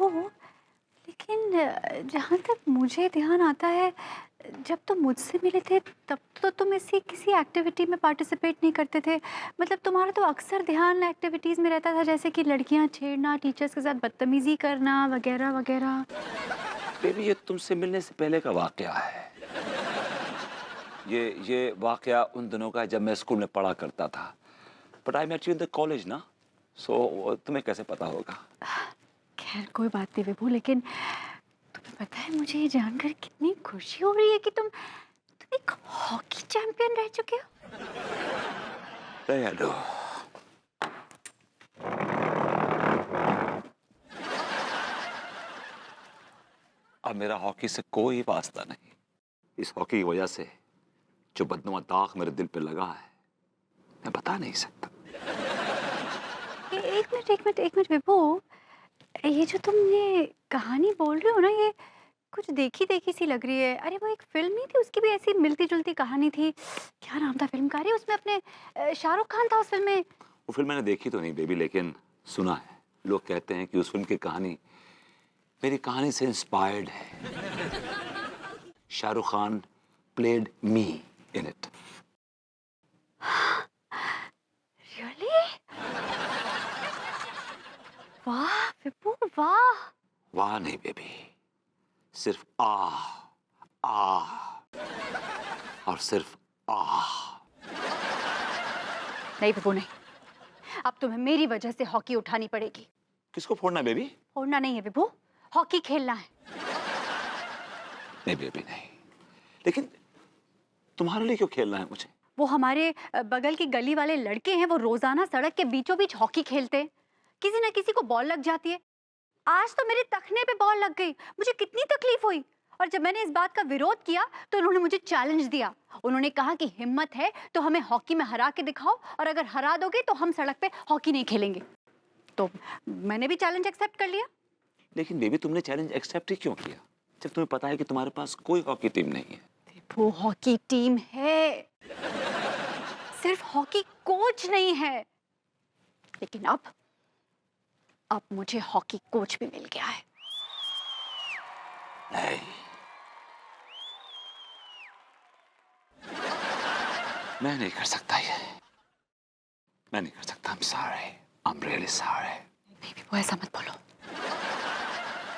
विभू, लेकिन जहाँ तक मुझे ध्यान आता है, जब तुम मुझसे मिले थे तब तो तुम ऐसी किसी एक्टिविटी में पार्टिसिपेट नहीं करते थे। मतलब तुम्हारा तो अक्सर ध्यान एक्टिविटीज़ में रहता था, जैसे कि लड़कियाँ छेड़ना, टीचर्स के साथ बदतमीज़ी करना वगैरह वगैरह। बेबी, ये तुमसे मिलने से पहले का वाकया है। ये वाकया उन दिनों का है जब मैं स्कूल में पढ़ा करता था। But I met you in the college ना, सो तुम्हें कैसे पता होगा? खैर कोई बात नहीं विभू, लेकिन तुम्हें पता है मुझे ये जानकर कितनी खुशी हो रही है कि तुम एक हॉकी चैंपियन रह चुके हो। दयालु, अब मेरा हॉकी से कोई वास्ता नहीं। इस हॉकी की वजह से जो बदनुमा दाग मेरे दिल पे लगा है, मैं बता नहीं सकता। एक मिनट विभू, ये जो तुम ये कहानी बोल रहे हो ना, ये कुछ देखी देखी सी लग रही है। अरे वो एक फिल्म नहीं थी, उसकी भी ऐसी मिलती जुलती कहानी थी। क्या नाम था फिल्म का? अरे उसमें अपने शाहरुख खान था उस फिल्म में। वो फिल्म मैंने देखी तो नहीं बेबी, लेकिन सुना है। लोग कहते हैं कि उस फिल्म की कहानी मेरी कहानी से इंस्पायर्ड है। Shahrukh Khan played me in it. Really? वाह विभू वाह। वाह नहीं बेबी, सिर्फ आ और सिर्फ आ। नहीं विभू नहीं, अब तुम्हें मेरी वजह से हॉकी उठानी पड़ेगी। किसको फोड़ना है बेबी? फोड़ना नहीं है विभू, हॉकी खेलना है। नहीं बेबी नहीं, लेकिन तुम्हारे लिए क्यों खेलना है मुझे? वो हमारे बगल की गली वाले लड़के हैं, वो रोजाना सड़क के बीचों बीच हॉकी खेलते हैं। किसी ना किसी को बॉल लग जाती है। आज तो मेरे तखने पे बॉल लग गई, मुझे कितनी तकलीफ हुई। और जब मैंने इस बात का विरोध किया तो उन्होंने मुझे चैलेंज दिया। उन्होंने कहा कि हिम्मत है तो हमें हॉकी में हरा के दिखाओ, और अगर हरा दोगे तो हम सड़क पे हॉकी नहीं खेलेंगे। तो मैंने भी चैलेंज एक्सेप्ट कर लिया। लेकिन बेबी, तुमने चैलेंज एक्सेप्ट ही क्यों किया जब तुम्हें पता है कि तुम्हारे पास कोई हॉकी टीम नहीं है? वो हॉकी टीम है, सिर्फ हॉकी कोच नहीं है। लेकिन अब मुझे हॉकी कोच भी मिल गया है। नहीं, मैं नहीं कर सकता ये। मैं नहीं कर सकता। I'm sorry. I'm really sorry. नहीं वो ऐसा मत बोलो,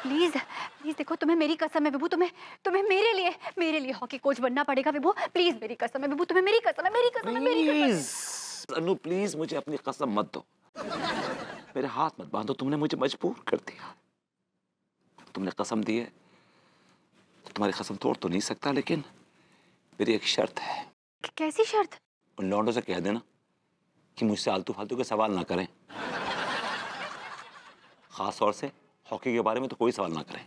प्लीज प्लीज। देखो तुम्हें मेरी कसम है विभू, तुम्हें तुम्हें मेरे लिए हॉकी कोच बनना पड़ेगा विभू। प्लीज मेरी कसम है विभू, तुम्हें मेरी कसम है, मेरी कसम है, मेरी कसम है। प्लीज अनु, प्लीज मुझे अपनी कसम मत दो। मेरे हाथ मत बांधो, तुमने मुझे मजबूर कर दिया। तुमने कसम दी है, तुम्हारी कसम तोड़ तो नहीं सकता, लेकिन मेरी एक शर्त है। कैसी शर्त? उन लौंडों से कह देना कि मुझसे आलतू फालतू के सवाल ना करें। खास तौर से हॉकी के बारे में तो कोई सवाल ना करें।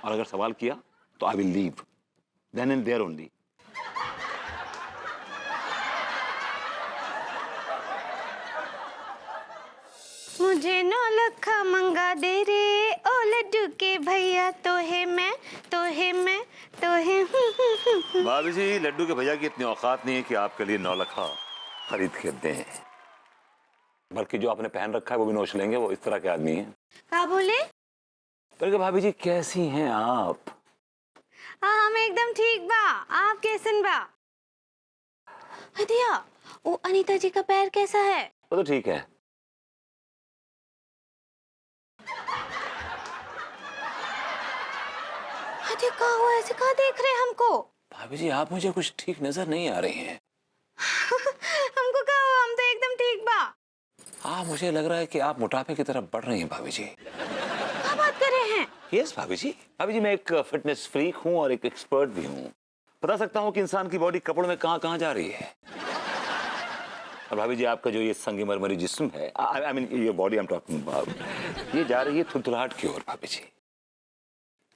और अगर सवाल किया तो I will leave, then and there only. मुझे 9 लखा मंगा दे रे ओ लड्डू के भैया, तो है मैं तो है मैं तो है। भाभी जी, लड्डू के भैया की इतनी औकात नहीं है कि आपके लिए 9 लखा खरीद के दें। बल्कि जो आपने पहन रखा है वो भी नोच लेंगे, वो इस तरह के आदमी हैं। का बोले? बल्कि भाभी जी, कैसी हैं आप? हाँ हम एकदम ठीक बा, आप कैसन बा? हदिया, वो अनीता जी का पैर कैसा है? वो तो ठीक है। हदिया का हुआ, ऐसे कहा देख रहे हमको? भाभी जी, आप मुझे कुछ ठीक नजर नहीं आ रही हैं। हमको कहा हुआ, हम तो एकदम ठीक बा। हाँ, मुझे लग रहा है कि आप मोटापे की तरफ बढ़ रही हैं भाभी जी। क्या बात कर रहे हैं? यस भाभी जी। भाभी जी, मैं एक फिटनेस फ्रीक हूँ और एक एक्सपर्ट भी हूँ। बता सकता हूँ कि इंसान की बॉडी कपड़ों में कहाँ कहाँ जा रही है। और भाभी जी, आपका जो ये संगमरमरी जिस्म है, आई मीन ये body I am talking about, ये जा रही है थुथुलाहट की ओर भाभी जी।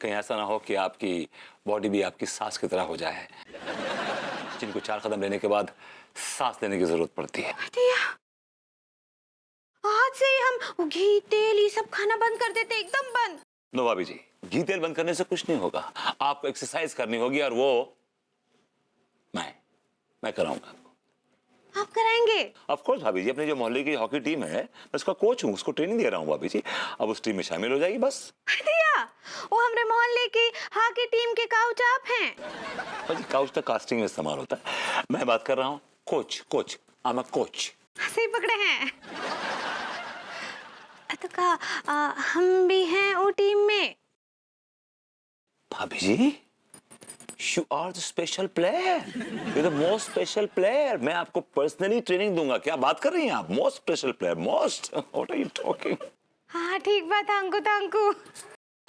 कहीं ऐसा ना हो कि आपकी बॉडी भी आपकी सांस की तरह हो जाए, जिनको 4 कदम लेने के बाद सांस लेने की जरूरत पड़ती है। हदिया, आज से ही हम वो घी तेल ये सब खाना बंद कर देते, एकदम बंद। नो भाभी जी, घी तेल बंद करने से कुछ नहीं होगा। आपको एक्सरसाइज करनी होगी, और वो मैं कराऊंगा आपको। आप कराएंगे? ऑफ कोर्स भाभी जी, अपने जो मोहल्ले की हॉकी टीम है, मैं उसका कोच हूँ, उसको ट्रेनिंग दे रहा हूँ भाभी जी। अब उस टीम में शामिल हो जाएगी बस। दिया, वो हमरे मोहल्ले की हॉकी टीम के काउच आप हैं। भाजी काउच तो कास्टिंग में इस्तेमाल होता है, मैं बात कर रहा हूँ coach. Coach, I am a coach. सही पकड़े हैं। तो कहा हम भी हैं वो टीम में। भाभी जी, You are the special player. You're the most special player. मैं आपको पर्सनली ट्रेनिंग दूंगा। क्या बात कर रही हैं आप? Most special player, most. What are you talking? हाँ ठीक बात, थैंकू थैंकू।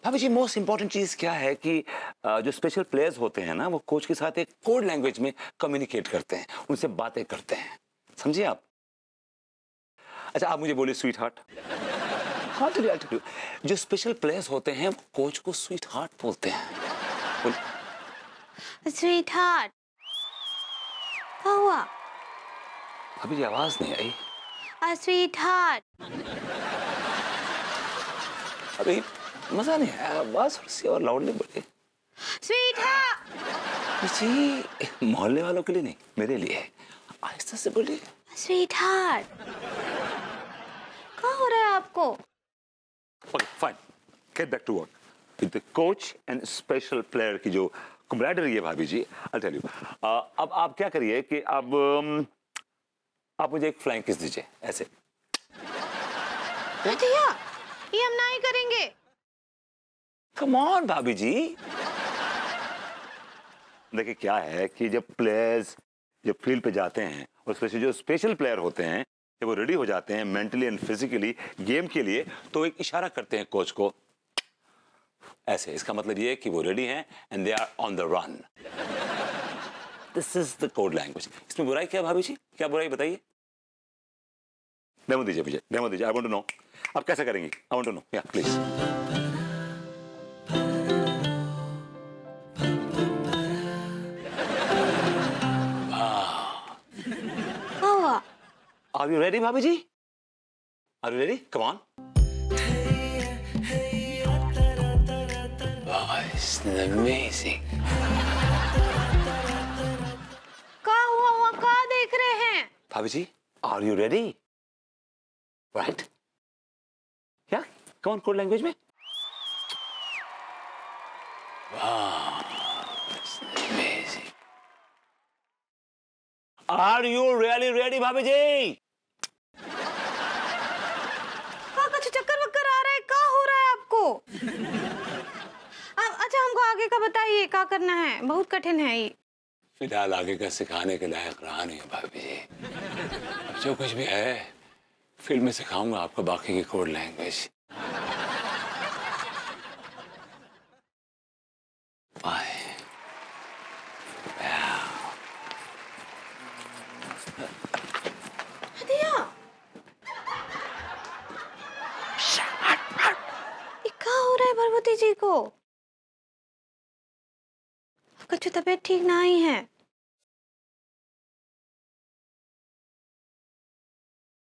भाभी जी, मोस्ट इंपॉर्टेंट चीज क्या है कि जो स्पेशल प्लेयर्स होते हैं ना, वो कोच के साथ एक कोड लैंग्वेज में कम्युनिकेट करते हैं, उनसे बातें करते हैं, समझिए आप। अच्छा, आप मुझे बोलिए स्वीट हार्ट। हाँ चलिए, जो स्पेशल प्लेयर्स होते हैं वो कोच को स्वीट हार्ट बोलते हैं। स्वीट हार्ट क्या हुआ? अभी जी आवाज नहीं आई। Sweet heart. अभी मजा नहीं आया, आवाज थोड़ी सी और लाउडली बोलिए। Sweet heart. जी मोहल्ले वालों के लिए नहीं, मेरे लिए आहिस्ता से बोलिए। स्वीट हार्ट क्या हो रहा है आपको? Okay fine, get back to work with the coach and special player की जो कमराडरी है भाभी जी। आई टेल यू, अब आप क्या करिए कि अब आप मुझे एक फ्लाइंग किस दीजिए, ऐसे। भैया, ये हम नहीं करेंगे। कम ऑन भाभी जी। देखिए क्या है कि जब प्लेयर्स जब फील्ड पे जाते हैं, और स्पेशली जो स्पेशल प्लेयर होते हैं, जब वो रेडी हो जाते हैं मेंटली एंड फिजिकली गेम के लिए, तो एक इशारा करते हैं कोच को ऐसे। इसका मतलब ये है कि वो रेडी हैं and they are on the run. This is the code language. इसमें बुराई क्या भाभी जी? क्या बुराई बताइए? डेमो दीजिए मुझे, डेमो दीजिए। आई वांट टू नो आप कैसे करेंगी। I want to know, yeah please. क्या हुआ? आर यू रेडी भाभी जी? Are you ready? Come on. Amazing. क्या हुआ? क्या देख रहे हैं? भाभी जी, आर यू रेडी? राइट? क्या? कौन कोड लैंग्वेज में? Amazing. Are you really ready, भाभी जी? क्या कुछ चक्कर वक्कर आ रहा है? क्या हो रहा है आपको? अच्छा हमको आगे का बताइए, क्या करना है? बहुत कठिन है ये। फिलहाल आगे का सिखाने के लायक रहा नहीं है भाभी जी। अब जो कुछ भी है फिल्म में सिखाऊंगा आपको बाकी की कोड लैंग्वेज। बाय। दिया, ये क्या हो रहा है भगवती जी को? कुछ तबीयत ठीक नहीं है।